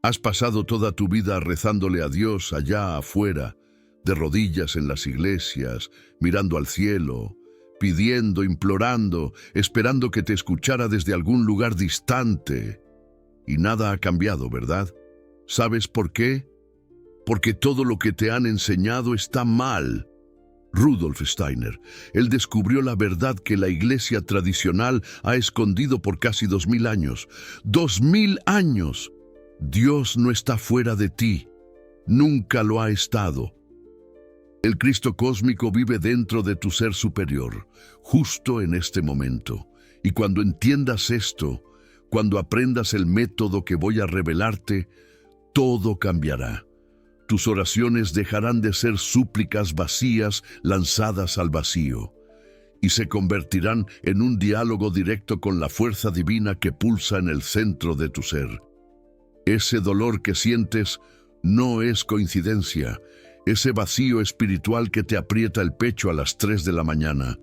Has pasado toda tu vida rezándole a Dios allá afuera, de rodillas en las iglesias, mirando al cielo, pidiendo, implorando, esperando que te escuchara desde algún lugar distante. Y nada ha cambiado, ¿verdad? ¿Sabes por qué? Porque todo lo que te han enseñado está mal. Rudolf Steiner, él descubrió la verdad que la iglesia tradicional ha escondido por casi 2000 años. ¡2000 años! Dios no está fuera de ti. Nunca lo ha estado. El Cristo cósmico vive dentro de tu ser superior, justo en este momento. Y cuando entiendas esto, cuando aprendas el método que voy a revelarte, todo cambiará. Tus oraciones dejarán de ser súplicas vacías lanzadas al vacío y se convertirán en un diálogo directo con la fuerza divina que pulsa en el centro de tu ser. Ese dolor que sientes no es coincidencia, ese vacío espiritual que te aprieta el pecho a las 3 de la mañana.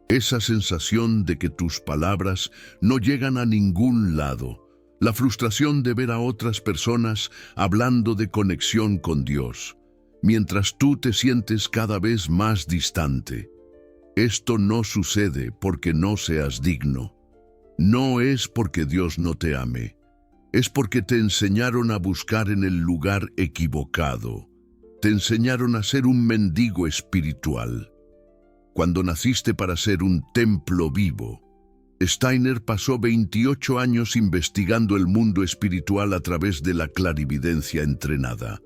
Esa sensación de que tus palabras no llegan a ningún lado. La frustración de ver a otras personas hablando de conexión con Dios, mientras tú te sientes cada vez más distante. Esto no sucede porque no seas digno. No es porque Dios no te ame. Es porque te enseñaron a buscar en el lugar equivocado. Te enseñaron a ser un mendigo espiritual, cuando naciste para ser un templo vivo. Steiner pasó 28 años investigando el mundo espiritual a través de la clarividencia entrenada.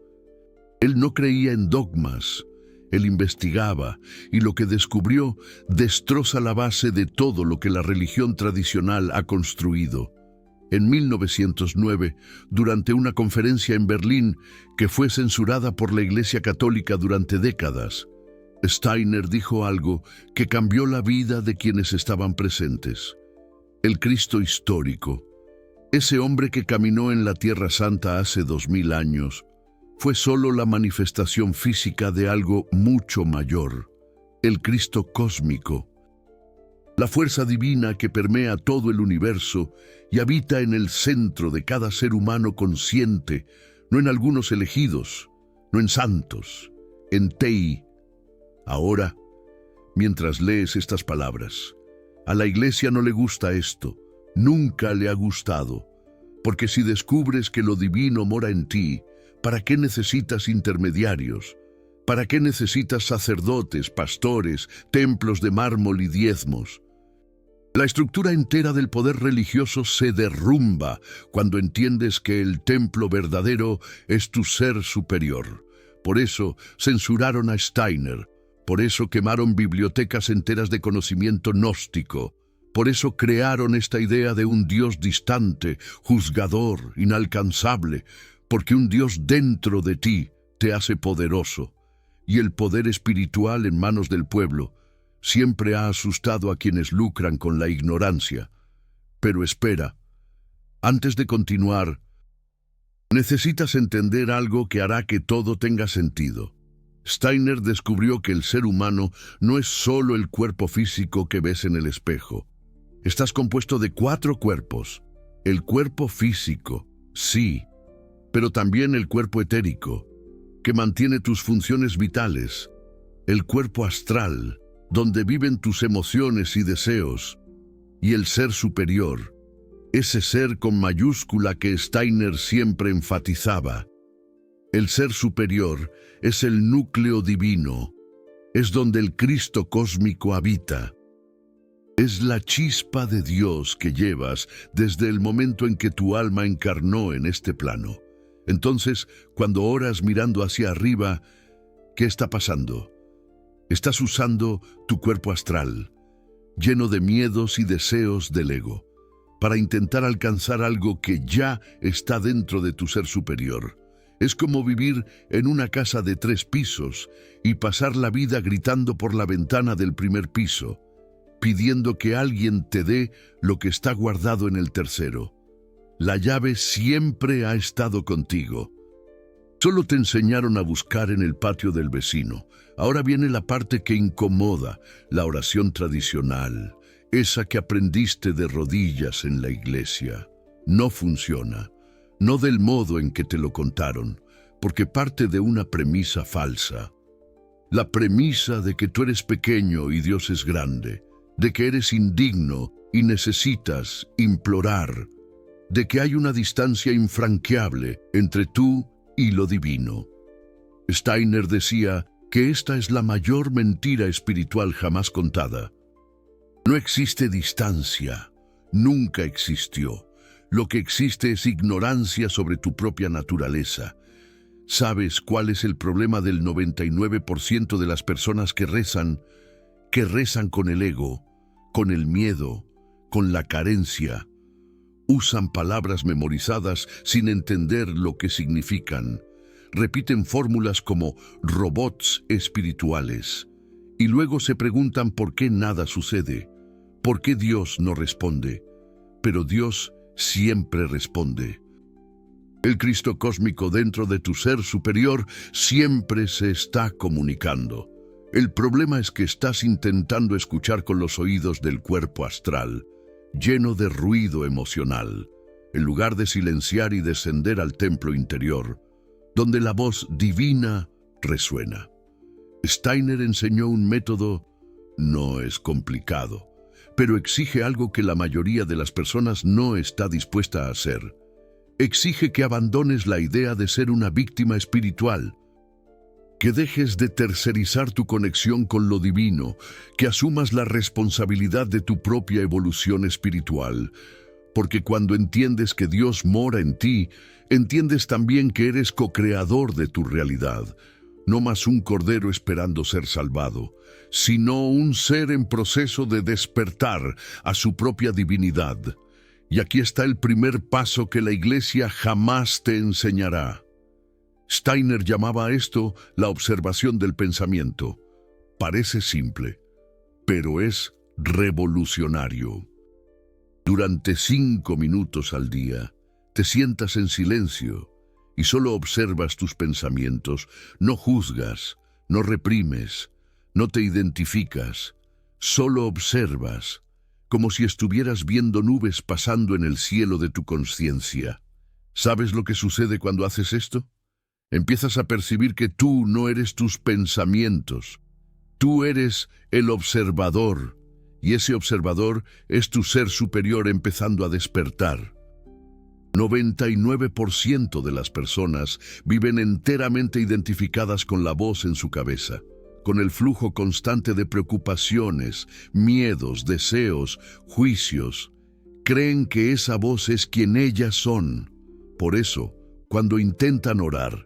Él no creía en dogmas, él investigaba, y lo que descubrió destroza la base de todo lo que la religión tradicional ha construido. En 1909, durante una conferencia en Berlín que fue censurada por la Iglesia Católica durante décadas, Steiner dijo algo que cambió la vida de quienes estaban presentes. El Cristo histórico, ese hombre que caminó en la Tierra Santa hace 2000 años, fue solo la manifestación física de algo mucho mayor, el Cristo cósmico. La fuerza divina que permea todo el universo y habita en el centro de cada ser humano consciente, no en algunos elegidos, no en santos, en Tei. Ahora, mientras lees estas palabras, a la iglesia no le gusta esto, nunca le ha gustado, porque si descubres que lo divino mora en ti, ¿para qué necesitas intermediarios? ¿Para qué necesitas sacerdotes, pastores, templos de mármol y diezmos? La estructura entera del poder religioso se derrumba cuando entiendes que el templo verdadero es tu ser superior. Por eso censuraron a Steiner. Por eso quemaron bibliotecas enteras de conocimiento gnóstico. Por eso crearon esta idea de un Dios distante, juzgador, inalcanzable, porque un Dios dentro de ti te hace poderoso. Y el poder espiritual en manos del pueblo siempre ha asustado a quienes lucran con la ignorancia. Pero espera, antes de continuar, necesitas entender algo que hará que todo tenga sentido. Steiner descubrió que el ser humano no es solo el cuerpo físico que ves en el espejo. Estás compuesto de 4 cuerpos. El cuerpo físico, sí, pero también el cuerpo etérico, que mantiene tus funciones vitales. El cuerpo astral, donde viven tus emociones y deseos. Y el ser superior, ese ser con mayúscula que Steiner siempre enfatizaba. El ser superior es el núcleo divino, es donde el Cristo cósmico habita. Es la chispa de Dios que llevas desde el momento en que tu alma encarnó en este plano. Entonces, cuando oras mirando hacia arriba, ¿qué está pasando? Estás usando tu cuerpo astral, lleno de miedos y deseos del ego, para intentar alcanzar algo que ya está dentro de tu ser superior. Es como vivir en una casa de 3 pisos y pasar la vida gritando por la ventana del primer piso, pidiendo que alguien te dé lo que está guardado en el tercero. La llave siempre ha estado contigo. Solo te enseñaron a buscar en el patio del vecino. Ahora viene la parte que incomoda, la oración tradicional, esa que aprendiste de rodillas en la iglesia. No funciona. no del modo en que te lo contaron, porque parte de una premisa falsa. La premisa de que tú eres pequeño y Dios es grande, de que eres indigno y necesitas implorar, de que hay una distancia infranqueable entre tú y lo divino. Steiner decía que esta es la mayor mentira espiritual jamás contada. No existe distancia, nunca existió. Lo que existe es ignorancia sobre tu propia naturaleza. ¿Sabes cuál es el problema del 99% de las personas que rezan? Que rezan con el ego, con el miedo, con la carencia. Usan palabras memorizadas sin entender lo que significan. Repiten fórmulas como robots espirituales. Y luego se preguntan por qué nada sucede, por qué Dios no responde. Pero Dios siempre responde. El Cristo cósmico dentro de tu ser superior siempre se está comunicando. El problema es que estás intentando escuchar con los oídos del cuerpo astral, lleno de ruido emocional, en lugar de silenciar y descender al templo interior, donde la voz divina resuena. Steiner enseñó un método, no es complicado, pero exige algo que la mayoría de las personas no está dispuesta a hacer. Exige que abandones la idea de ser una víctima espiritual, que dejes de tercerizar tu conexión con lo divino, que asumas la responsabilidad de tu propia evolución espiritual, porque cuando entiendes que Dios mora en ti, entiendes también que eres co-creador de tu realidad, no más un cordero esperando ser salvado, sino un ser en proceso de despertar a su propia divinidad. Y aquí está el primer paso que la Iglesia jamás te enseñará. Steiner llamaba a esto la observación del pensamiento. Parece simple, pero es revolucionario. Durante 5 minutos al día, te sientas en silencio y solo observas tus pensamientos. No juzgas, no reprimes, no te identificas, solo observas, como si estuvieras viendo nubes pasando en el cielo de tu conciencia. ¿Sabes lo que sucede cuando haces esto? Empiezas a percibir que tú no eres tus pensamientos. Tú eres el observador, y ese observador es tu ser superior empezando a despertar. 99% de las personas viven enteramente identificadas con la voz en su cabeza, con el flujo constante de preocupaciones, miedos, deseos, juicios. Creen que esa voz es quien ellas son. Por eso, cuando intentan orar,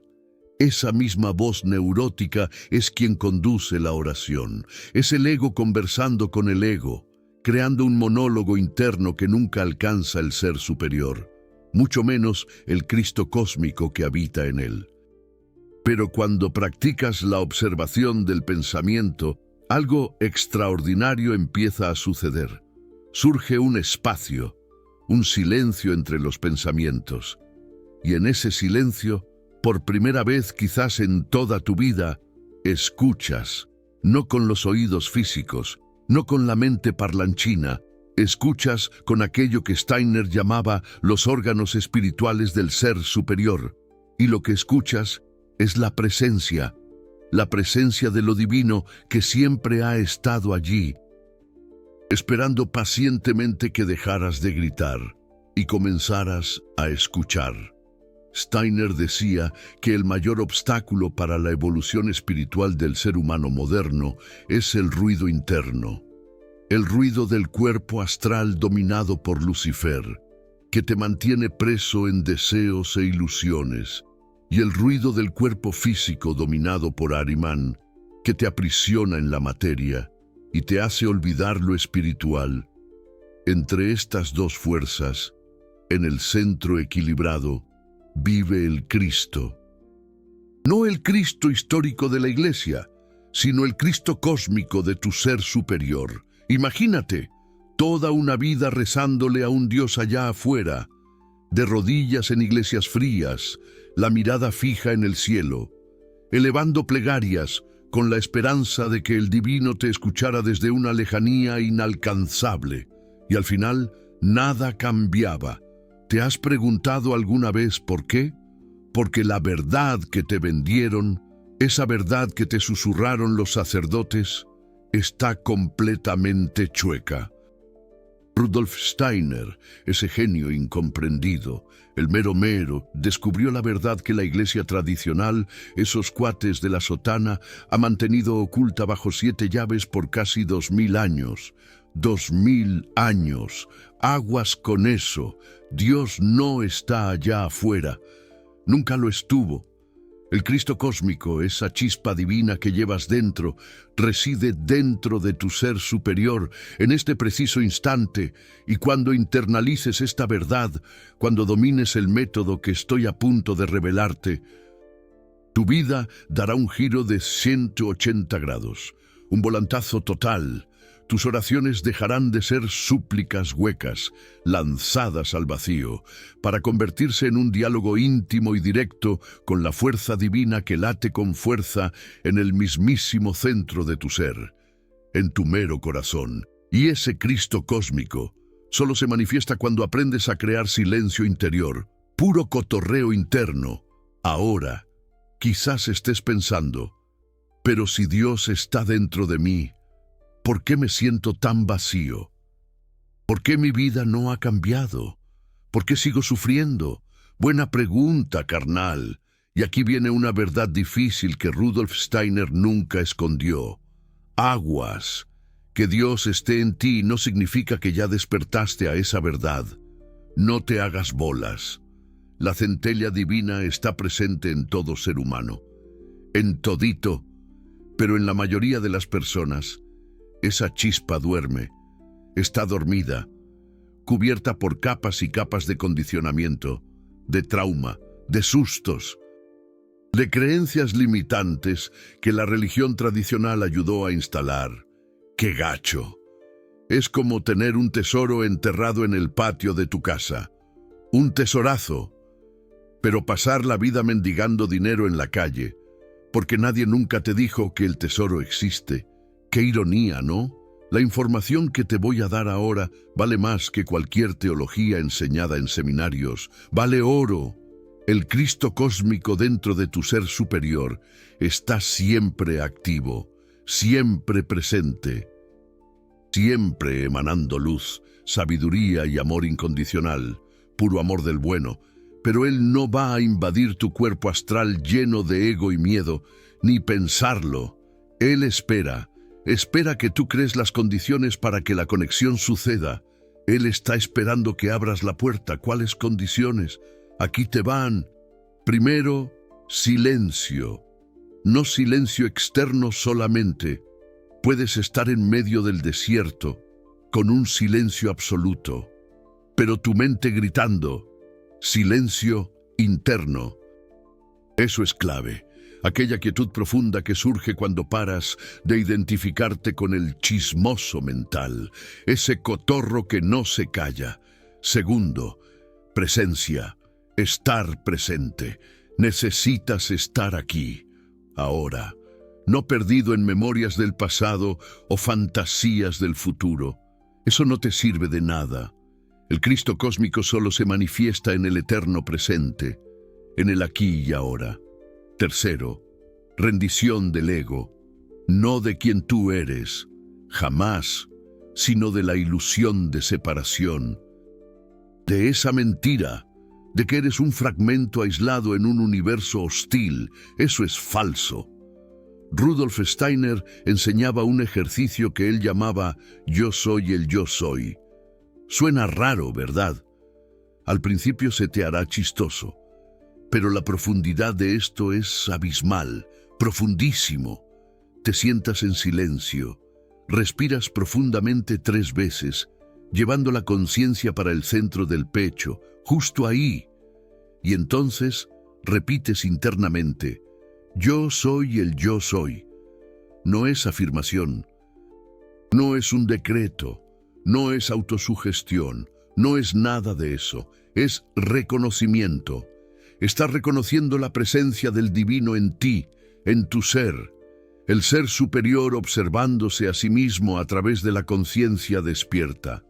esa misma voz neurótica es quien conduce la oración. Es el ego conversando con el ego, creando un monólogo interno que nunca alcanza el ser superior, mucho menos el Cristo cósmico que habita en él. Pero cuando practicas la observación del pensamiento, algo extraordinario empieza a suceder. Surge un espacio, un silencio entre los pensamientos. Y en ese silencio, por primera vez quizás en toda tu vida, escuchas, no con los oídos físicos, no con la mente parlanchina, escuchas con aquello que Steiner llamaba los órganos espirituales del ser superior. Y lo que escuchas es la presencia de lo divino que siempre ha estado allí, esperando pacientemente que dejaras de gritar y comenzaras a escuchar. Steiner decía que el mayor obstáculo para la evolución espiritual del ser humano moderno es el ruido interno, el ruido del cuerpo astral dominado por Lucifer, que te mantiene preso en deseos e ilusiones, y el ruido del cuerpo físico dominado por Ahriman, que te aprisiona en la materia y te hace olvidar lo espiritual. Entre estas dos fuerzas, en el centro equilibrado, vive el Cristo. No el Cristo histórico de la Iglesia, sino el Cristo cósmico de tu ser superior. Imagínate, toda una vida rezándole a un Dios allá afuera, de rodillas en iglesias frías, la mirada fija en el cielo, elevando plegarias con la esperanza de que el divino te escuchara desde una lejanía inalcanzable. Y al final, nada cambiaba, ¿Te has preguntado alguna vez por qué? Porque la verdad que te vendieron, esa verdad que te susurraron los sacerdotes, está completamente chueca. Rudolf Steiner, ese genio incomprendido, el mero mero, descubrió la verdad que la iglesia tradicional, esos cuates de la sotana, ha mantenido oculta bajo 7 llaves por casi 2000 años. 2000 años. Aguas con eso. Dios no está allá afuera. Nunca lo estuvo. El Cristo cósmico, esa chispa divina que llevas dentro, reside dentro de tu ser superior en este preciso instante, y cuando internalices esta verdad, cuando domines el método que estoy a punto de revelarte, tu vida dará un giro de 180 grados, un volantazo total. Tus oraciones dejarán de ser súplicas huecas, lanzadas al vacío, para convertirse en un diálogo íntimo y directo con la fuerza divina que late con fuerza en el mismísimo centro de tu ser, en tu mero corazón. Y ese Cristo cósmico solo se manifiesta cuando aprendes a crear silencio interior, puro cotorreo interno. Ahora, quizás estés pensando, pero si Dios está dentro de mí, ¿por qué me siento tan vacío? ¿Por qué mi vida no ha cambiado? ¿Por qué sigo sufriendo? Buena pregunta, carnal. Y aquí viene una verdad difícil que Rudolf Steiner nunca escondió. Aguas. Que Dios esté en ti no significa que ya despertaste a esa verdad. No te hagas bolas. La centella divina está presente en todo ser humano. En todito, pero en la mayoría de las personas, esa chispa duerme, está dormida, cubierta por capas y capas de condicionamiento, de trauma, de sustos, de creencias limitantes que la religión tradicional ayudó a instalar. ¡Qué gacho! Es como tener un tesoro enterrado en el patio de tu casa. Un tesorazo, pero pasar la vida mendigando dinero en la calle, porque nadie nunca te dijo que el tesoro existe. ¡Qué ironía!, ¿no? La información que te voy a dar ahora vale más que cualquier teología enseñada en seminarios. Vale oro. El Cristo cósmico dentro de tu ser superior está siempre activo, siempre presente, siempre emanando luz, sabiduría y amor incondicional, puro amor del bueno. Pero Él no va a invadir tu cuerpo astral lleno de ego y miedo, ni pensarlo. Él espera que tú crees las condiciones para que la conexión suceda. Él está esperando que abras la puerta. ¿Cuáles condiciones? Aquí te van. Primero, silencio. No silencio externo solamente. Puedes estar en medio del desierto, con un silencio absoluto, pero tu mente gritando. Silencio interno. Eso es clave. Aquella quietud profunda que surge cuando paras de identificarte con el chismoso mental, ese cotorro que no se calla. Segundo, presencia, estar presente. Necesitas estar aquí, ahora, no perdido en memorias del pasado o fantasías del futuro. Eso no te sirve de nada. El Cristo cósmico solo se manifiesta en el eterno presente, en el aquí y ahora. Tercero, rendición del ego, no de quien tú eres, jamás, sino de la ilusión de separación, de esa mentira, de que eres un fragmento aislado en un universo hostil. Eso es falso. Rudolf Steiner enseñaba un ejercicio que él llamaba Yo soy el yo soy. Suena raro, ¿verdad? Al principio se te hará chistoso. Pero la profundidad de esto es abismal, profundísimo. Te sientas en silencio, respiras profundamente 3 veces, llevando la conciencia para el centro del pecho, justo ahí. Y entonces repites internamente, yo soy el yo soy. No es afirmación, no es un decreto, no es autosugestión, no es nada de eso, es reconocimiento. Estás reconociendo la presencia del divino en ti, en tu ser, el ser superior observándose a sí mismo a través de la conciencia despierta.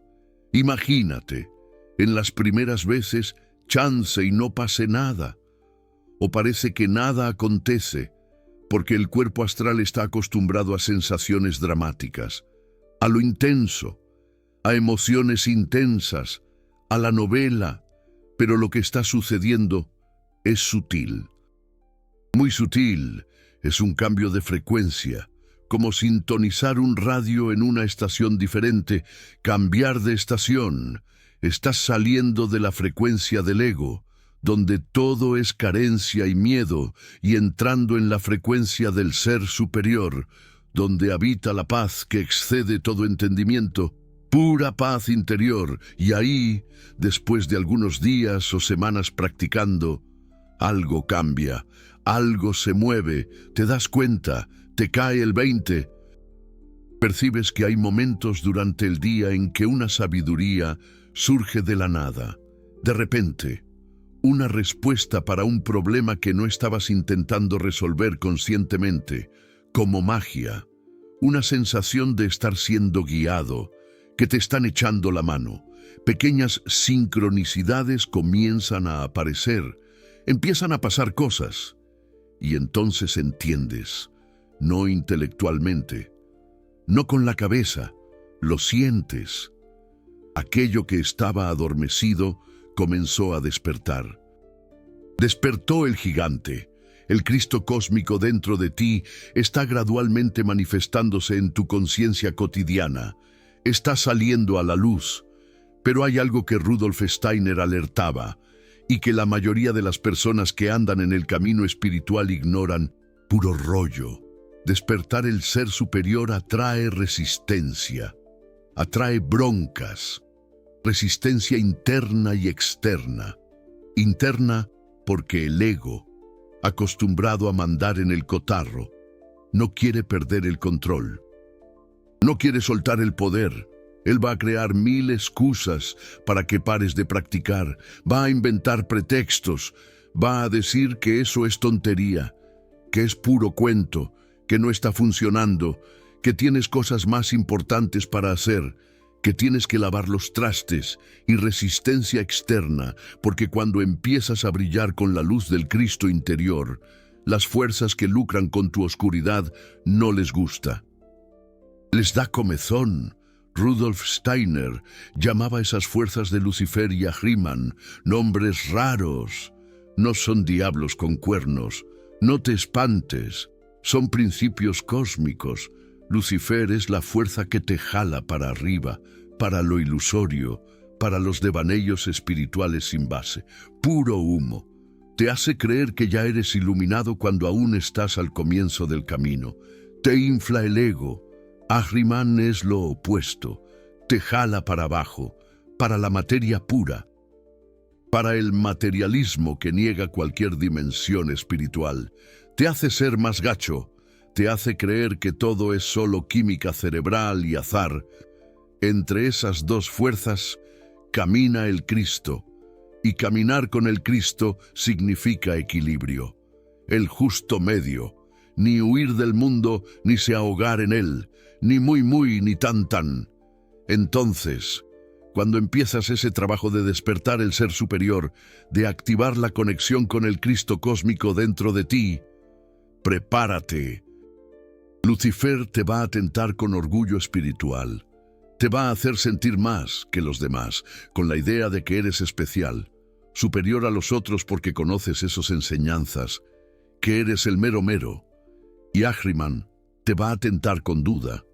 Imagínate, En las primeras veces, chance y no pase nada. O parece que nada acontece, porque el cuerpo astral está acostumbrado a sensaciones dramáticas, a lo intenso, a emociones intensas, a la novela, pero lo que está sucediendo es sutil. Muy sutil, es un cambio de frecuencia, como sintonizar un radio en una estación diferente, cambiar de estación. Estás saliendo de la frecuencia del ego, donde todo es carencia y miedo, y entrando en la frecuencia del ser superior, donde habita la paz que excede todo entendimiento, pura paz interior, y ahí, después de algunos días o semanas practicando, algo cambia, algo se mueve, te das cuenta, te cae el 20. Percibes que hay momentos durante el día en que una sabiduría surge de la nada, de repente, una respuesta para un problema que no estabas intentando resolver conscientemente, como magia, una sensación de estar siendo guiado, que te están echando la mano. Pequeñas sincronicidades comienzan a aparecer, empiezan a pasar cosas, y entonces entiendes, no intelectualmente, no con la cabeza, lo sientes. Aquello que estaba adormecido comenzó a despertar. Despertó el gigante. El Cristo cósmico dentro de ti está gradualmente manifestándose en tu conciencia cotidiana. Está saliendo a la luz. Pero hay algo que Rudolf Steiner alertaba, y que la mayoría de las personas que andan en el camino espiritual ignoran: puro rollo. Despertar el ser superior atrae resistencia, atrae broncas, resistencia interna y externa. Interna porque el ego, acostumbrado a mandar en el cotarro, no quiere perder el control. No quiere soltar el poder. Él va a crear 1000 excusas para que pares de practicar. Va a inventar pretextos. Va a decir que eso es tontería, que es puro cuento, que no está funcionando, que tienes cosas más importantes para hacer, que tienes que lavar los trastes, y resistencia externa, porque cuando empiezas a brillar con la luz del Cristo interior, las fuerzas que lucran con tu oscuridad no les gusta. Les da comezón. Rudolf Steiner llamaba a esas fuerzas de Lucifer y Ahriman nombres raros. No son diablos con cuernos, no te espantes, son principios cósmicos. Lucifer es la fuerza que te jala para arriba, para lo ilusorio, para los devaneios espirituales sin base, puro humo. Te hace creer que ya eres iluminado cuando aún estás al comienzo del camino. Te infla el ego. Ahriman es lo opuesto, te jala para abajo, para la materia pura, para el materialismo que niega cualquier dimensión espiritual. Te hace ser más gacho, te hace creer que todo es solo química cerebral y azar. Entre esas dos fuerzas camina el Cristo, y caminar con el Cristo significa equilibrio, el justo medio, ni huir del mundo ni se ahogar en él, ni muy ni tan. Entonces, cuando empiezas ese trabajo de despertar el ser superior, de activar la conexión con el Cristo cósmico dentro de ti, prepárate. Lucifer te va a tentar con orgullo espiritual. Te va a hacer sentir más que los demás, con la idea de que eres especial, superior a los otros porque conoces esas enseñanzas, que eres el mero mero. Y Ahriman te va a tentar con duda,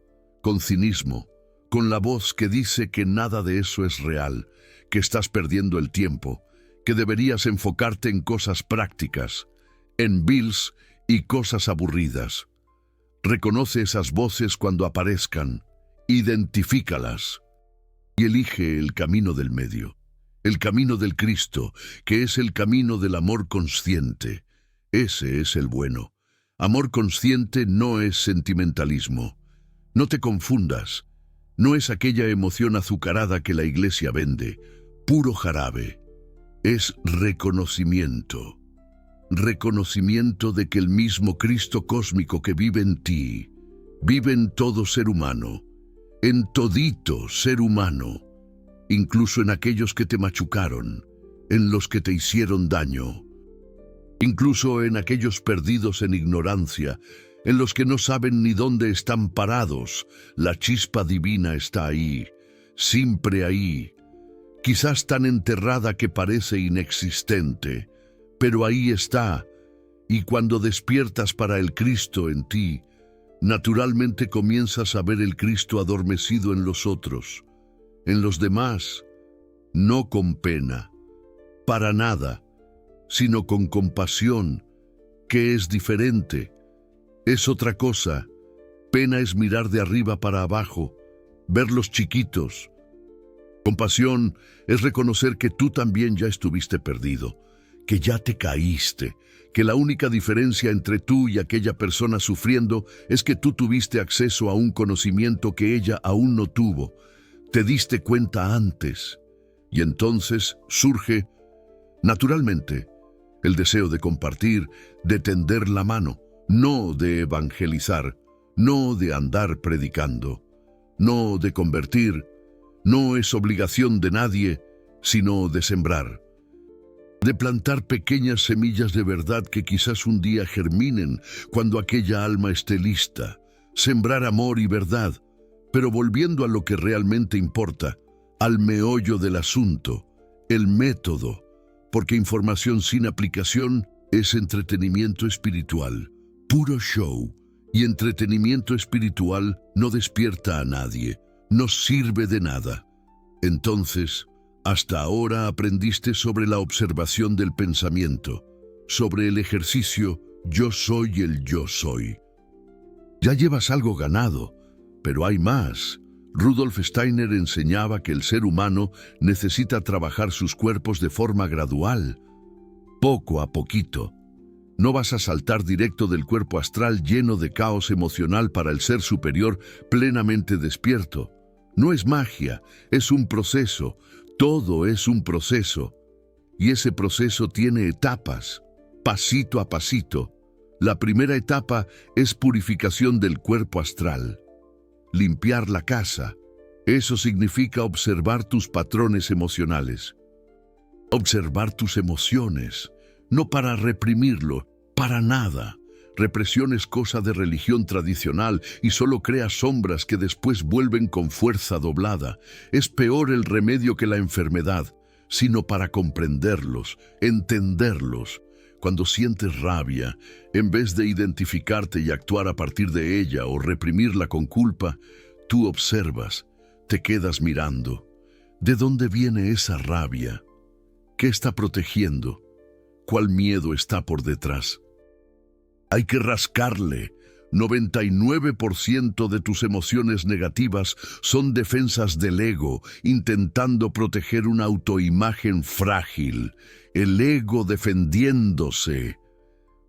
con cinismo, con la voz que dice que nada de eso es real, que estás perdiendo el tiempo, que deberías enfocarte en cosas prácticas, en bills y cosas aburridas. Reconoce esas voces cuando aparezcan, identifícalas y elige el camino del medio, el camino del Cristo, que es el camino del amor consciente. Ese es el bueno. Amor consciente no es sentimentalismo. No te confundas. No es aquella emoción azucarada que la iglesia vende, puro jarabe. Es reconocimiento. Reconocimiento de que el mismo Cristo cósmico que vive en ti, vive en todo ser humano, en todito ser humano. incluso en aquellos que te machucaron, en los que te hicieron daño, incluso en aquellos perdidos en ignorancia, en los que no saben ni dónde están parados. La chispa divina está ahí, siempre ahí, quizás tan enterrada que parece inexistente, pero ahí está, y cuando despiertas para el Cristo en ti, naturalmente comienzas a ver el Cristo adormecido en los otros, en los demás, no con pena, para nada, sino con compasión, que es diferente, es otra cosa. Pena es mirar de arriba para abajo, verlos chiquitos. Compasión es reconocer que tú también ya estuviste perdido, que ya te caíste, que la única diferencia entre tú y aquella persona sufriendo es que tú tuviste acceso a un conocimiento que ella aún no tuvo. Te diste cuenta antes, y entonces surge, naturalmente, el deseo de compartir, de tender la mano, no de evangelizar, no de andar predicando, no de convertir. No es obligación de nadie, sino de sembrar, de plantar pequeñas semillas de verdad que quizás un día germinen cuando aquella alma esté lista, sembrar amor y verdad, pero volviendo a lo que realmente importa, al meollo del asunto, el método, porque información sin aplicación es entretenimiento espiritual, puro show, y entretenimiento espiritual no despierta a nadie, no sirve de nada. Entonces, hasta ahora aprendiste sobre la observación del pensamiento, sobre el ejercicio yo soy el yo soy. Ya llevas algo ganado, pero hay más. Rudolf Steiner enseñaba que el ser humano necesita trabajar sus cuerpos de forma gradual, poco a poquito. No vas a saltar directo del cuerpo astral lleno de caos emocional para el ser superior plenamente despierto. No es magia, es un proceso, todo es un proceso. Y ese proceso tiene etapas, pasito a pasito. La primera etapa es purificación del cuerpo astral. Limpiar la casa. Eso significa observar tus patrones emocionales. Observar tus emociones, no para reprimirlo, para nada. Represión es cosa de religión tradicional y solo crea sombras que después vuelven con fuerza doblada. Es peor el remedio que la enfermedad, sino para comprenderlos, entenderlos. Cuando sientes rabia, en vez de identificarte y actuar a partir de ella o reprimirla con culpa, tú observas, te quedas mirando. ¿De dónde viene esa rabia? ¿Qué está protegiendo? ¿Cuál miedo está por detrás? Hay que rascarle. 99% de tus emociones negativas son defensas del ego, intentando proteger una autoimagen frágil. El ego defendiéndose.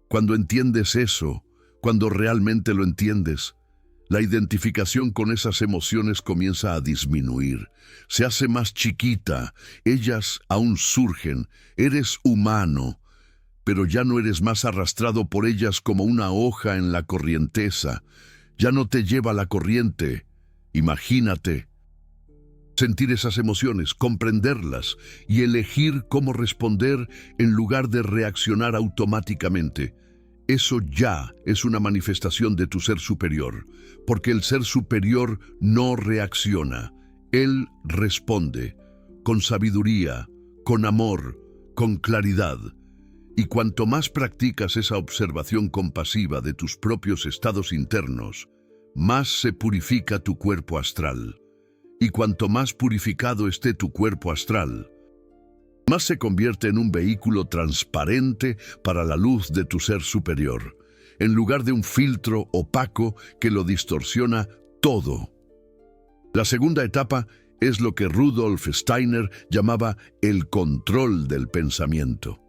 Cuando entiendes eso, cuando realmente lo entiendes, la identificación con esas emociones comienza a disminuir. Se hace más chiquita. Ellas aún surgen. Eres humano, pero ya no eres más arrastrado por ellas como una hoja en la corrienteza. Ya no te lleva la corriente. Imagínate. Sentir esas emociones, comprenderlas y elegir cómo responder en lugar de reaccionar automáticamente. Eso ya es una manifestación de tu ser superior, porque el ser superior no reacciona. Él responde, con sabiduría, con amor, con claridad. Y cuanto más practicas esa observación compasiva de tus propios estados internos, más se purifica tu cuerpo astral. Y cuanto más purificado esté tu cuerpo astral, más se convierte en un vehículo transparente para la luz de tu ser superior, en lugar de un filtro opaco que lo distorsiona todo. La segunda etapa es lo que Rudolf Steiner llamaba el control del pensamiento.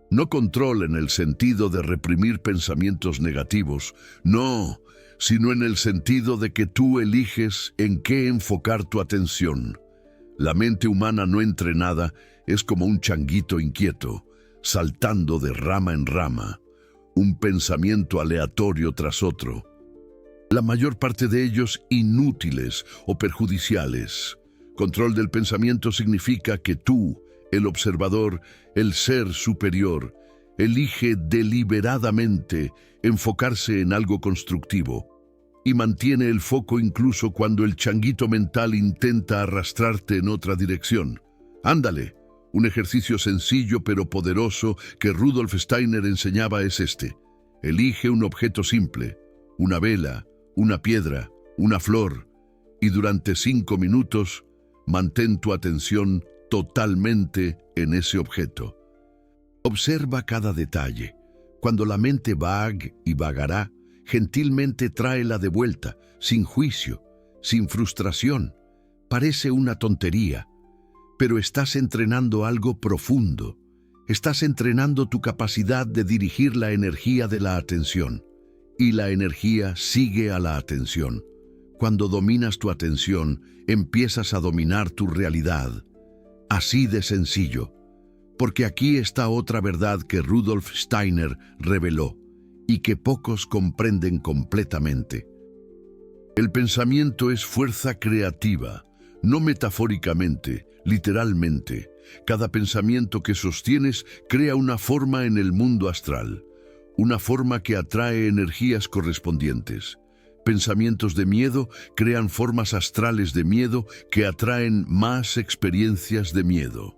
No control en el sentido de reprimir pensamientos negativos, no, sino en el sentido de que tú eliges en qué enfocar tu atención. La mente humana no entrenada es como un changuito inquieto, saltando de rama en rama, un pensamiento aleatorio tras otro. La mayor parte de ellos inútiles o perjudiciales. Control del pensamiento significa que tú, el observador, el ser superior, elige deliberadamente enfocarse en algo constructivo y mantiene el foco incluso cuando el changuito mental intenta arrastrarte en otra dirección. Ándale, un ejercicio sencillo pero poderoso que Rudolf Steiner enseñaba es este. Elige un objeto simple, una vela, una piedra, una flor, y durante 5 minutos mantén tu atención totalmente en ese objeto. Observa cada detalle. Cuando la mente vague y vagará, gentilmente tráela de vuelta, sin juicio, sin frustración. Parece una tontería, pero estás entrenando algo profundo. Estás entrenando tu capacidad de dirigir la energía de la atención. Y la energía sigue a la atención. Cuando dominas tu atención, empiezas a dominar tu realidad. Así de sencillo. Porque aquí está otra verdad que Rudolf Steiner reveló y que pocos comprenden completamente. El pensamiento es fuerza creativa, no metafóricamente, literalmente. Cada pensamiento que sostienes crea una forma en el mundo astral, una forma que atrae energías correspondientes. Pensamientos de miedo crean formas astrales de miedo que atraen más experiencias de miedo.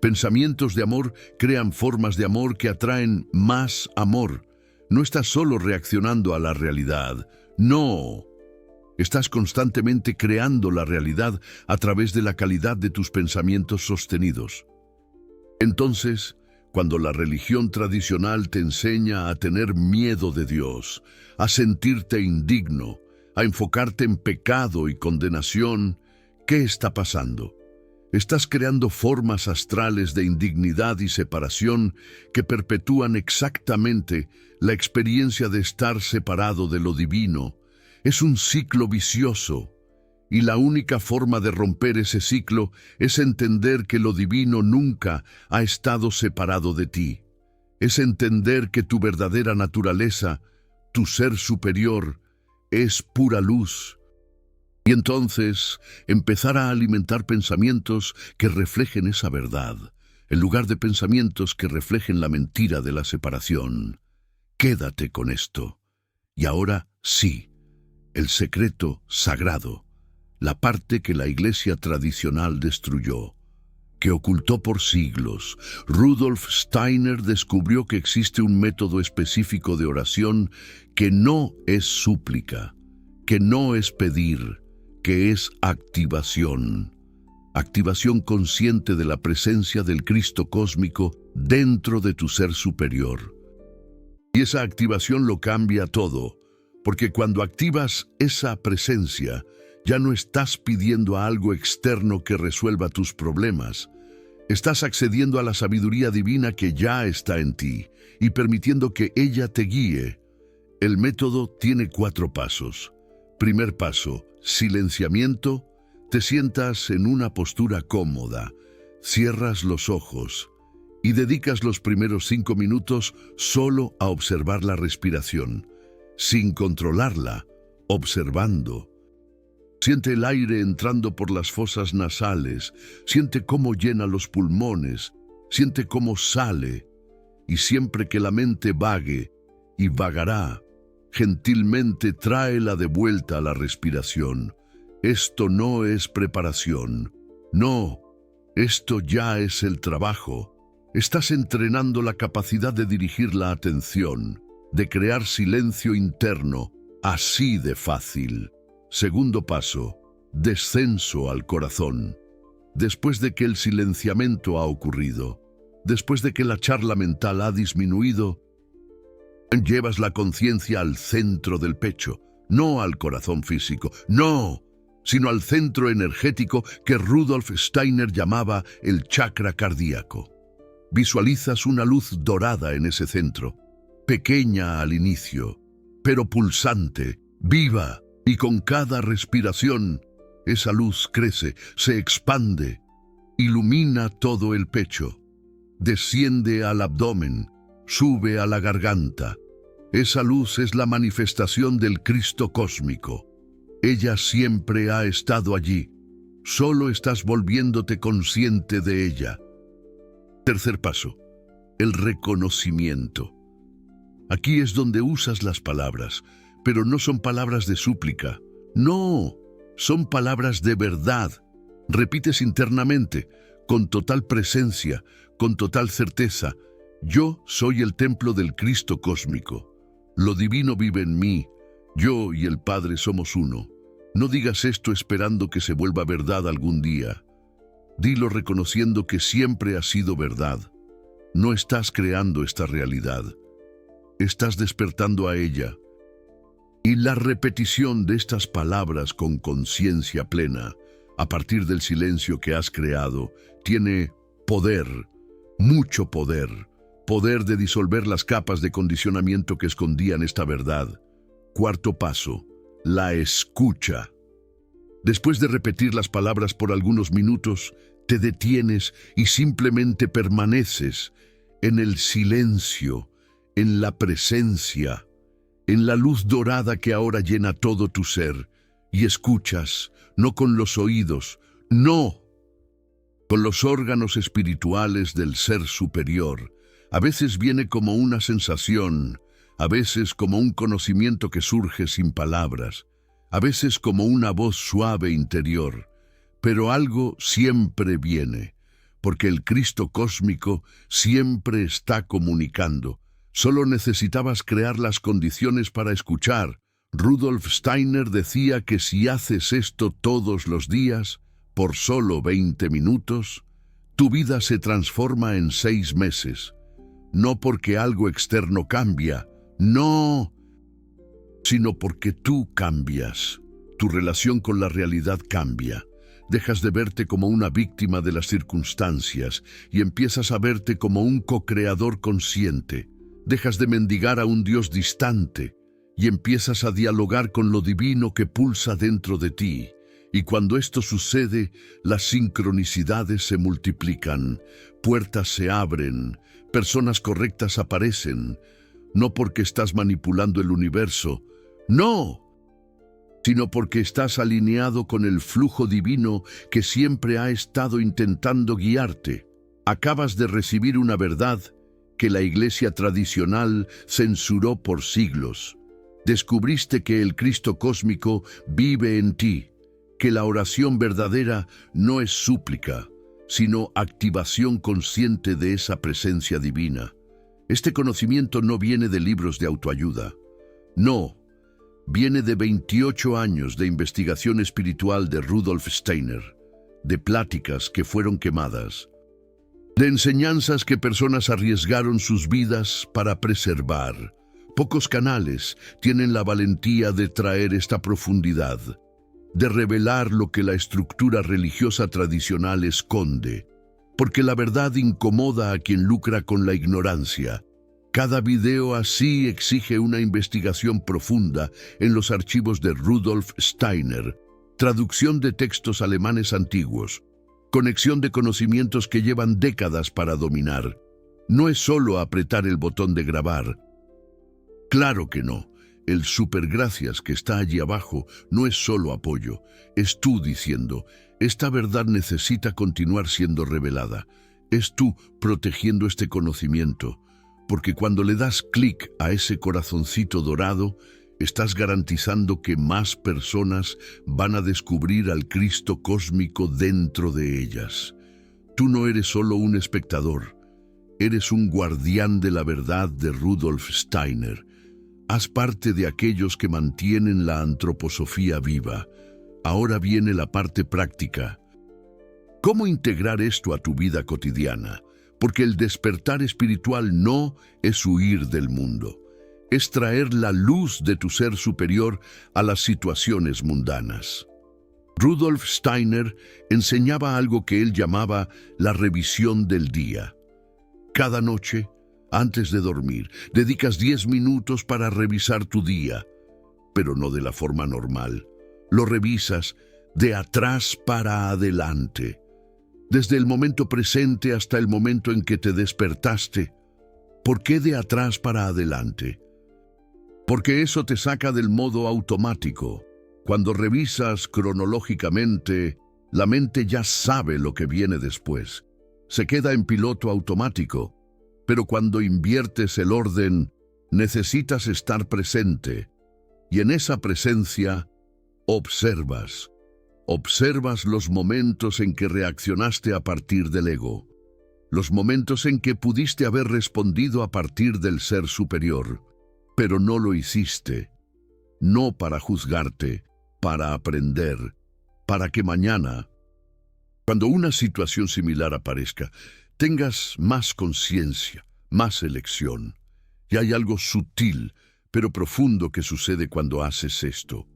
Pensamientos de amor crean formas de amor que atraen más amor. No estás solo reaccionando a la realidad, no. Estás constantemente creando la realidad a través de la calidad de tus pensamientos sostenidos. Entonces, cuando la religión tradicional te enseña a tener miedo de Dios, a sentirte indigno, a enfocarte en pecado y condenación, ¿qué está pasando? Estás creando formas astrales de indignidad y separación que perpetúan exactamente la experiencia de estar separado de lo divino. Es un ciclo vicioso, y la única forma de romper ese ciclo es entender que lo divino nunca ha estado separado de ti. Es entender que tu verdadera naturaleza, tu ser superior, es pura luz. Y entonces empezar a alimentar pensamientos que reflejen esa verdad, en lugar de pensamientos que reflejen la mentira de la separación. Quédate con esto. Y ahora sí, el secreto sagrado, la parte que la iglesia tradicional destruyó, que ocultó por siglos. Rudolf Steiner descubrió que existe un método específico de oración que no es súplica, que no es pedir, que es activación. Activación consciente de la presencia del Cristo cósmico dentro de tu ser superior. Y esa activación lo cambia todo, porque cuando activas esa presencia, ya no estás pidiendo a algo externo que resuelva tus problemas. Estás accediendo a la sabiduría divina que ya está en ti y permitiendo que ella te guíe. El método tiene 4 pasos. Primer paso, silenciamiento. Te sientas en una postura cómoda, cierras los ojos y dedicas los primeros 5 minutos solo a observar la respiración, sin controlarla, observando. Siente el aire entrando por las fosas nasales, siente cómo llena los pulmones, siente cómo sale, y siempre que la mente vague, y vagará, gentilmente tráela de vuelta a la respiración. Esto no es preparación, no, esto ya es el trabajo. Estás entrenando la capacidad de dirigir la atención, de crear silencio interno, así de fácil. Segundo paso, descenso al corazón. Después de que el silenciamiento ha ocurrido, después de que la charla mental ha disminuido, llevas la conciencia al centro del pecho, no al corazón físico, no, sino al centro energético que Rudolf Steiner llamaba el chakra cardíaco. Visualizas una luz dorada en ese centro, pequeña al inicio, pero pulsante, viva, y con cada respiración, esa luz crece, se expande, ilumina todo el pecho, desciende al abdomen, sube a la garganta. Esa luz es la manifestación del Cristo cósmico. Ella siempre ha estado allí. solo estás volviéndote consciente de ella. Tercer paso, el reconocimiento. Aquí es donde usas las palabras, pero no son palabras de súplica. No, son palabras de verdad. Repites internamente, con total presencia, con total certeza: yo soy el templo del Cristo cósmico. Lo divino vive en mí. Yo y el Padre somos uno. No digas esto esperando que se vuelva verdad algún día. Dilo reconociendo que siempre ha sido verdad. No estás creando esta realidad. Estás despertando a ella. Y la repetición de estas palabras con conciencia plena, a partir del silencio que has creado, tiene poder, mucho poder, poder de disolver las capas de condicionamiento que escondían esta verdad. Cuarto paso, la escucha. Después de repetir las palabras por algunos minutos, te detienes y simplemente permaneces en el silencio, en la presencia, en la luz dorada que ahora llena todo tu ser, y escuchas, no con los oídos, no, con los órganos espirituales del ser superior. A veces viene como una sensación, a veces como un conocimiento que surge sin palabras, a veces como una voz suave interior, pero algo siempre viene, porque el Cristo cósmico siempre está comunicando. Solo necesitabas crear las condiciones para escuchar. Rudolf Steiner decía que si haces esto todos los días, por solo 20 minutos, tu vida se transforma en 6 meses. No porque algo externo cambia, no, sino porque tú cambias. Tu relación con la realidad cambia. Dejas de verte como una víctima de las circunstancias y empiezas a verte como un co-creador consciente. Dejas de mendigar a un Dios distante y empiezas a dialogar con lo divino que pulsa dentro de ti. Y cuando esto sucede, las sincronicidades se multiplican, puertas se abren, personas correctas aparecen, no porque estás manipulando el universo, no, sino porque estás alineado con el flujo divino que siempre ha estado intentando guiarte. Acabas de recibir una verdad que la iglesia tradicional censuró por siglos. Descubriste que el Cristo cósmico vive en ti, que la oración verdadera no es súplica, sino activación consciente de esa presencia divina. Este conocimiento no viene de libros de autoayuda. No, viene de 28 años de investigación espiritual de Rudolf Steiner, de pláticas que fueron quemadas, de enseñanzas que personas arriesgaron sus vidas para preservar. Pocos canales tienen la valentía de traer esta profundidad, de revelar lo que la estructura religiosa tradicional esconde, porque la verdad incomoda a quien lucra con la ignorancia. Cada video así exige una investigación profunda en los archivos de Rudolf Steiner, traducción de textos alemanes antiguos, conexión de conocimientos que llevan décadas para dominar. No es solo apretar el botón de grabar. Claro que no. El supergracias que está allí abajo no es solo apoyo, es tú diciendo, esta verdad necesita continuar siendo revelada. Es tú protegiendo este conocimiento, porque cuando le das clic a ese corazoncito dorado, estás garantizando que más personas van a descubrir al Cristo cósmico dentro de ellas. Tú no eres solo un espectador, eres un guardián de la verdad de Rudolf Steiner. Haz parte de aquellos que mantienen la antroposofía viva. Ahora viene la parte práctica. ¿Cómo integrar esto a tu vida cotidiana? Porque el despertar espiritual no es huir del mundo. Es traer la luz de tu ser superior a las situaciones mundanas. Rudolf Steiner enseñaba algo que él llamaba la revisión del día. Cada noche, antes de dormir, dedicas 10 minutos para revisar tu día, pero no de la forma normal. Lo revisas de atrás para adelante, desde el momento presente hasta el momento en que te despertaste. ¿Por qué de atrás para adelante? Porque eso te saca del modo automático. Cuando revisas cronológicamente, La mente ya sabe lo que viene después. Se queda en piloto automático. Pero cuando inviertes el orden, necesitas estar presente. Y en esa presencia, observas. Observas los momentos en que reaccionaste a partir del ego. Los momentos en que pudiste haber respondido a partir del ser superior. Pero no lo hiciste. No para juzgarte, para aprender. Para que mañana, cuando una situación similar aparezca, tengas más conciencia, más elección. Y hay algo sutil, pero profundo que sucede cuando haces esto.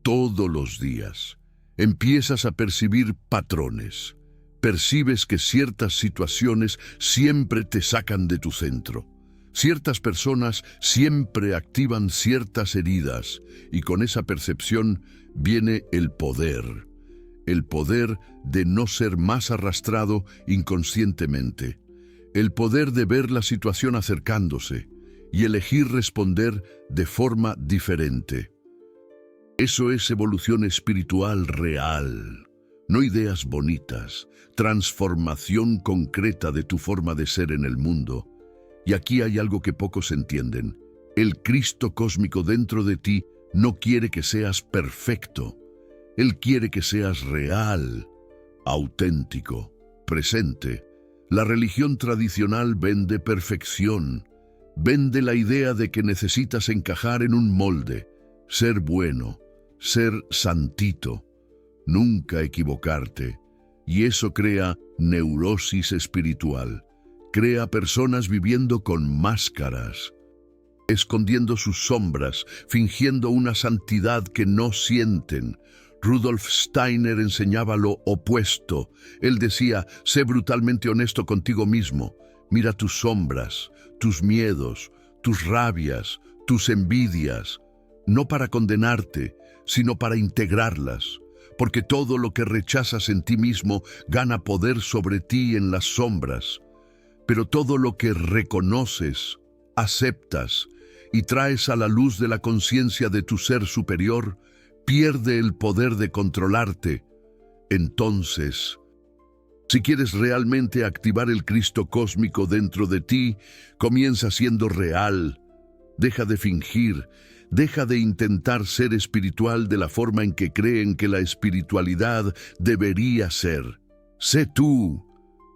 Todos los días empiezas a percibir patrones. Percibes que ciertas situaciones siempre te sacan de tu centro. Ciertas personas siempre activan ciertas heridas, y con esa percepción viene el poder. El poder de no ser más arrastrado inconscientemente. El poder de ver la situación acercándose y elegir responder de forma diferente. Eso es evolución espiritual real, no ideas bonitas, transformación concreta de tu forma de ser en el mundo. Y aquí hay algo que pocos entienden. El Cristo cósmico dentro de ti no quiere que seas perfecto. Él quiere que seas real, auténtico, presente. La religión tradicional vende perfección. Vende la idea de que necesitas encajar en un molde, ser bueno, ser santito, nunca equivocarte. Y eso crea neurosis espiritual. Crea personas viviendo con máscaras, escondiendo sus sombras, fingiendo una santidad que no sienten. Rudolf Steiner enseñaba lo opuesto. Él decía, sé brutalmente honesto contigo mismo. Mira tus sombras, tus miedos, tus rabias, tus envidias. No para condenarte, sino para integrarlas. Porque todo lo que rechazas en ti mismo gana poder sobre ti en las sombras. Pero todo lo que reconoces, aceptas y traes a la luz de la conciencia de tu ser superior, pierde el poder de controlarte. Entonces, si quieres realmente activar el Cristo cósmico dentro de ti, comienza siendo real. Deja de fingir, deja de intentar ser espiritual de la forma en que creen que la espiritualidad debería ser. Sé tú,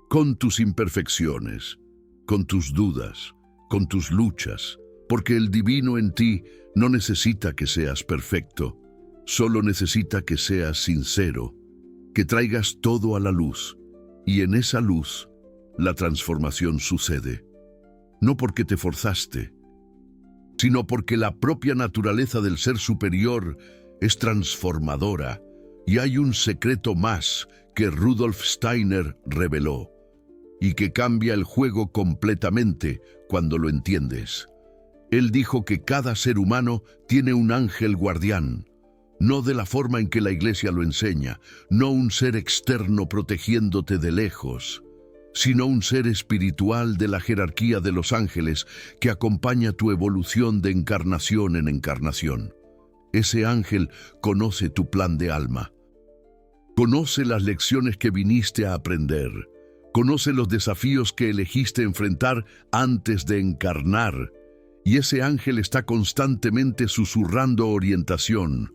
con tus imperfecciones, con tus dudas, con tus luchas, porque el divino en ti no necesita que seas perfecto. Solo necesita que seas sincero, que traigas todo a la luz, y en esa luz la transformación sucede. No porque te forzaste, sino porque la propia naturaleza del ser superior es transformadora, y hay un secreto más que Rudolf Steiner reveló, y que cambia el juego completamente cuando lo entiendes. Él dijo que cada ser humano tiene un ángel guardián, no de la forma en que la Iglesia lo enseña, no un ser externo protegiéndote de lejos, sino un ser espiritual de la jerarquía de los ángeles que acompaña tu evolución de encarnación en encarnación. Ese ángel conoce tu plan de alma, conoce las lecciones que viniste a aprender, conoce los desafíos que elegiste enfrentar antes de encarnar, y ese ángel está constantemente susurrando orientación,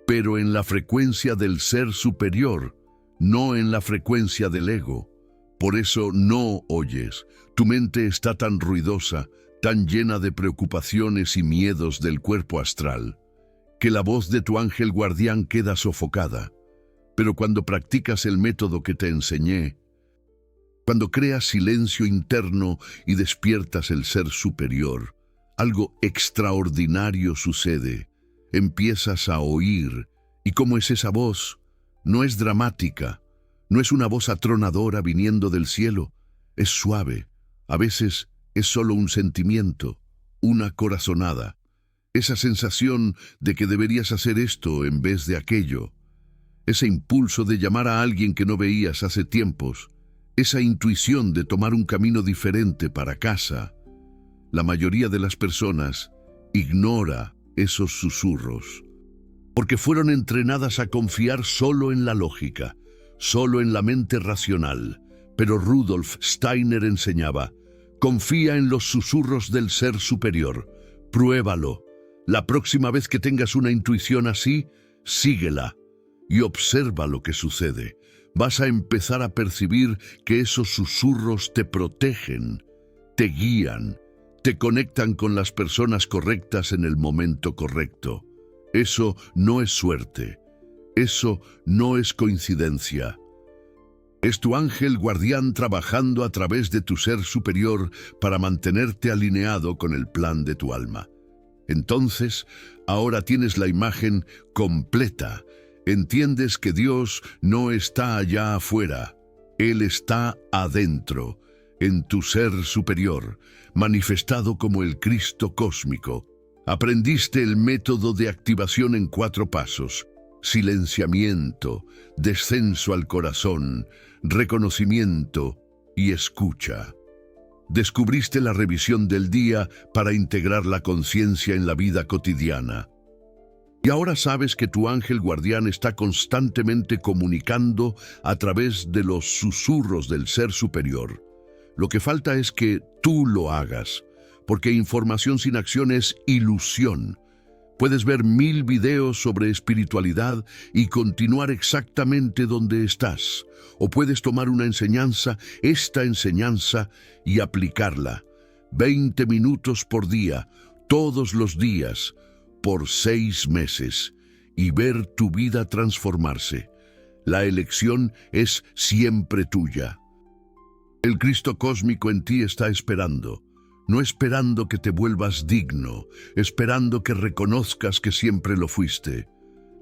pero en la frecuencia del ser superior, no en la frecuencia del ego. Por eso no oyes. Tu mente está tan ruidosa, tan llena de preocupaciones y miedos del cuerpo astral, que la voz de tu ángel guardián queda sofocada. Pero cuando practicas el método que te enseñé, cuando creas silencio interno y despiertas el ser superior, algo extraordinario sucede. Empiezas a oír, y ¿cómo es esa voz? No es dramática, no es una voz atronadora viniendo del cielo, es suave, a veces es solo un sentimiento, una corazonada, esa sensación de que deberías hacer esto en vez de aquello, ese impulso de llamar a alguien que no veías hace tiempos, esa intuición de tomar un camino diferente para casa. La mayoría de las personas ignora esos susurros, porque fueron entrenadas a confiar solo en la lógica, solo en la mente racional. Pero Rudolf Steiner enseñaba: confía en los susurros del ser superior, pruébalo. La próxima vez que tengas una intuición así, síguela y observa lo que sucede. Vas a empezar a percibir que esos susurros te protegen, te guían, te conectan con las personas correctas en el momento correcto. Eso no es suerte, eso no es coincidencia. Es tu ángel guardián trabajando a través de tu ser superior para mantenerte alineado con el plan de tu alma. Entonces, ahora tienes la imagen completa. Entiendes que Dios no está allá afuera, Él está adentro, en tu ser superior, manifestado como el Cristo cósmico. Aprendiste el método de activación en 4 pasos: silenciamiento, descenso al corazón, reconocimiento y escucha. Descubriste la revisión del día para integrar la conciencia en la vida cotidiana. Y ahora sabes que tu ángel guardián está constantemente comunicando a través de los susurros del ser superior. Lo que falta es que tú lo hagas, porque información sin acción es ilusión. Puedes ver 1000 videos sobre espiritualidad y continuar exactamente donde estás. O puedes tomar una enseñanza, esta enseñanza, y aplicarla. 20 minutos por día, todos los días, por 6 meses, y ver tu vida transformarse. La elección es siempre tuya. El Cristo cósmico en ti está esperando. No esperando que te vuelvas digno, esperando que reconozcas que siempre lo fuiste.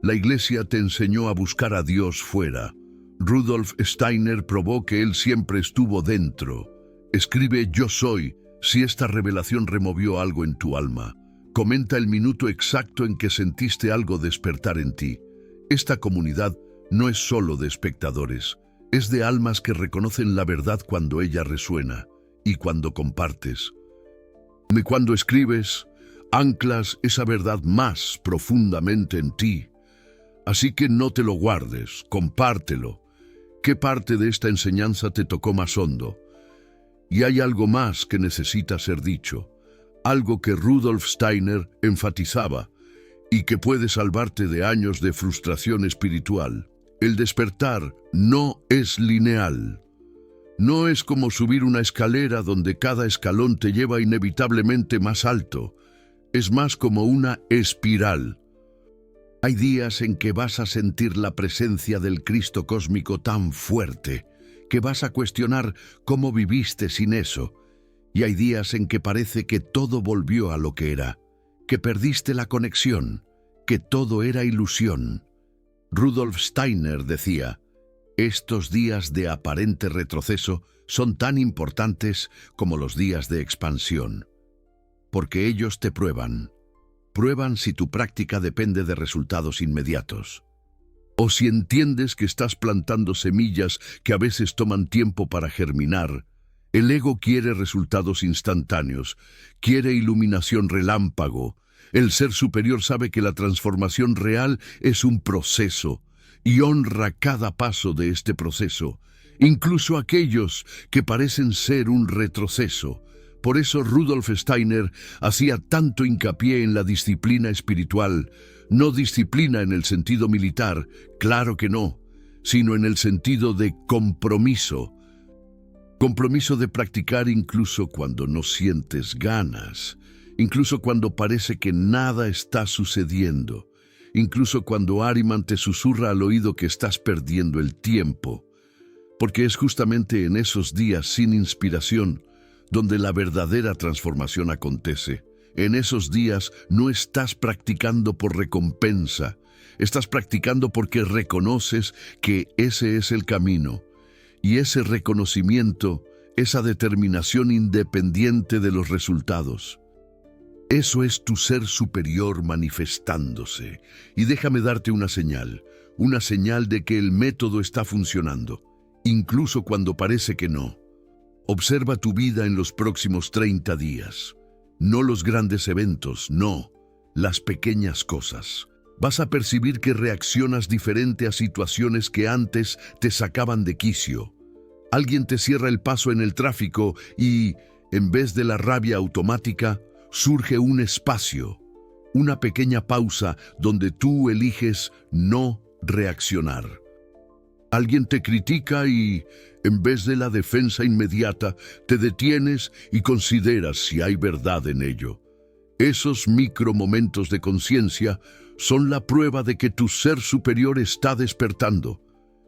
La Iglesia te enseñó a buscar a Dios fuera. Rudolf Steiner probó que Él siempre estuvo dentro. Escribe Yo Soy si esta revelación removió algo en tu alma. Comenta el minuto exacto en que sentiste algo despertar en ti. Esta comunidad no es solo de espectadores, es de almas que reconocen la verdad cuando ella resuena y cuando compartes. Y cuando escribes, anclas esa verdad más profundamente en ti. Así que no te lo guardes, compártelo. ¿Qué parte de esta enseñanza te tocó más hondo? Y hay algo más que necesita ser dicho, algo que Rudolf Steiner enfatizaba y que puede salvarte de años de frustración espiritual. El despertar no es lineal. No es como subir una escalera donde cada escalón te lleva inevitablemente más alto. Es más como una espiral. Hay días en que vas a sentir la presencia del Cristo cósmico tan fuerte que vas a cuestionar cómo viviste sin eso. Y hay días en que parece que todo volvió a lo que era, que perdiste la conexión, que todo era ilusión. Rudolf Steiner decía: estos días de aparente retroceso son tan importantes como los días de expansión, porque ellos te prueban si tu práctica depende de resultados inmediatos, o si entiendes que estás plantando semillas que a veces toman tiempo para germinar. El ego quiere resultados instantáneos, quiere iluminación relámpago. El ser superior sabe que la transformación real es un proceso, y honra cada paso de este proceso, incluso aquellos que parecen ser un retroceso. Por eso Rudolf Steiner hacía tanto hincapié en la disciplina espiritual, no disciplina en el sentido militar, claro que no, sino en el sentido de compromiso. Compromiso de practicar incluso cuando no sientes ganas, incluso cuando parece que nada está sucediendo. Incluso cuando Ahriman te susurra al oído que estás perdiendo el tiempo, porque es justamente en esos días sin inspiración donde la verdadera transformación acontece. En esos días no estás practicando por recompensa, estás practicando porque reconoces que ese es el camino, y ese reconocimiento, esa determinación independiente de los resultados. Eso es tu ser superior manifestándose. Y déjame darte una señal de que el método está funcionando, incluso cuando parece que no. Observa tu vida en los próximos 30 días. No los grandes eventos, no, las pequeñas cosas. Vas a percibir que reaccionas diferente a situaciones que antes te sacaban de quicio. Alguien te cierra el paso en el tráfico y, en vez de la rabia automática, surge un espacio, una pequeña pausa donde tú eliges no reaccionar. Alguien te critica y, en vez de la defensa inmediata, te detienes y consideras si hay verdad en ello. Esos micromomentos de conciencia son la prueba de que tu ser superior está despertando.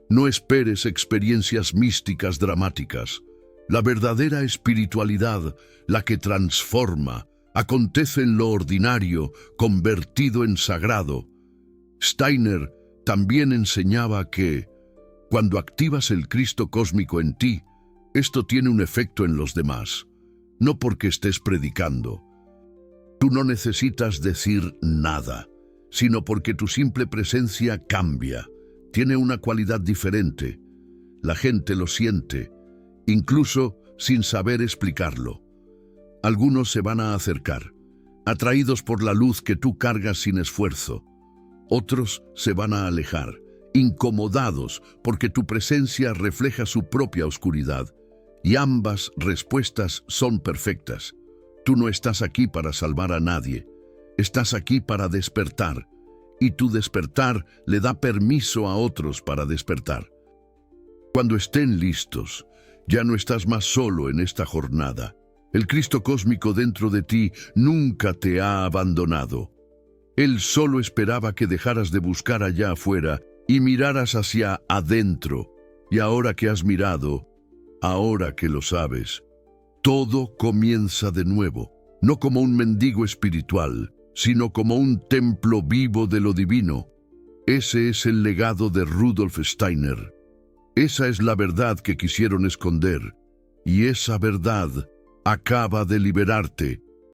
No esperes experiencias místicas dramáticas. La verdadera espiritualidad, la que transforma, acontece en lo ordinario, convertido en sagrado. Steiner también enseñaba que, cuando activas el Cristo cósmico en ti, esto tiene un efecto en los demás, no porque estés predicando. Tú no necesitas decir nada, sino porque tu simple presencia cambia, tiene una cualidad diferente. La gente lo siente, incluso sin saber explicarlo. Algunos se van a acercar, atraídos por la luz que tú cargas sin esfuerzo. Otros se van a alejar, incomodados porque tu presencia refleja su propia oscuridad. Y ambas respuestas son perfectas. Tú no estás aquí para salvar a nadie. Estás aquí para despertar. Y tu despertar le da permiso a otros para despertar. Cuando estén listos, ya no estás más solo en esta jornada. El Cristo cósmico dentro de ti nunca te ha abandonado. Él solo esperaba que dejaras de buscar allá afuera y miraras hacia adentro. Y ahora que has mirado, ahora que lo sabes, todo comienza de nuevo, no como un mendigo espiritual, sino como un templo vivo de lo divino. Ese es el legado de Rudolf Steiner. Esa es la verdad que quisieron esconder, y esa verdad acaba de liberarte.